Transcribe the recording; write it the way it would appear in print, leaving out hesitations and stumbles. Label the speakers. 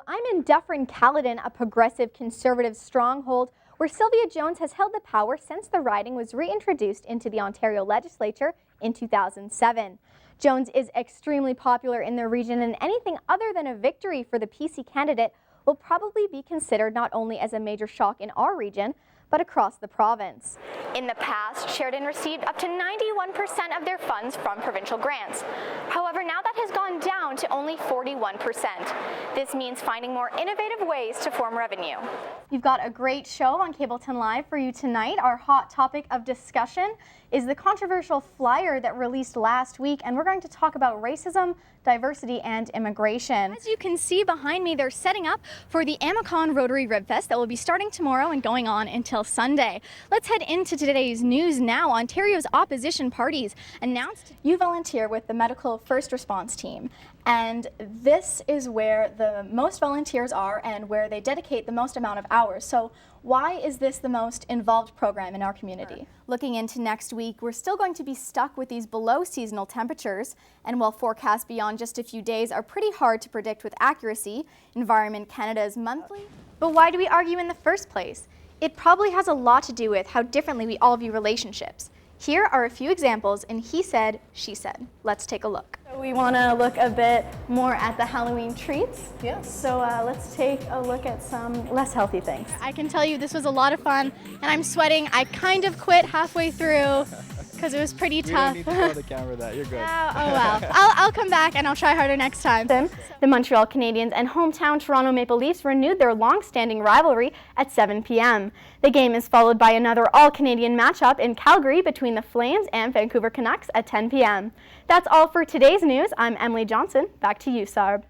Speaker 1: I'm in Dufferin-Caledon, a progressive conservative stronghold where Sylvia Jones has held the power since the riding was reintroduced into the Ontario legislature in 2007. Jones is extremely popular in the region, and anything other than a victory for the PC candidate will probably be considered not only as a major shock in our region, but across the province. In the past, Sheridan received up to 91% of their funds from provincial grants. However, now that has gone down to only 41%. This means finding more innovative ways to form revenue. You've got a great show on Cableton Live for you tonight. Our hot topic of discussion is the controversial flyer that released last week, and we're going to talk about racism, diversity, and immigration. As you can see behind me, they're setting up for the Amicon Rotary Ribfest that will be starting tomorrow and going on until Sunday. Let's head into today's news now. Ontario's opposition parties announced you volunteer with the medical first response team, and this is where the most volunteers are and where they dedicate the most amount of hours. So why is this the most involved program in our community? Looking into next week, we're still going to be stuck with these below seasonal temperatures, and while forecasts beyond just a few days are pretty hard to predict with accuracy, Environment Canada's monthly. But why do we argue in the first place? It probably has a lot to do with how differently we all view relationships. Here are a few examples in He Said, She Said. Let's take a look. So we want to look a bit more at the Halloween treats.
Speaker 2: Yes.
Speaker 1: So let's take a look at some less healthy things.
Speaker 3: I can tell you this was a lot of fun, and I'm sweating. I kind of quit halfway through because it was pretty tough.
Speaker 2: You don't need to show the camera that. You're good.
Speaker 3: Oh well. I'll come back and I'll try harder next time.
Speaker 1: The Montreal Canadiens and hometown Toronto Maple Leafs renewed their long-standing rivalry at 7 p.m. The game is followed by another all-Canadian matchup in Calgary between the Flames and Vancouver Canucks at 10 p.m. That's all for today's news. I'm Emily Johnson. Back to you, Sarb.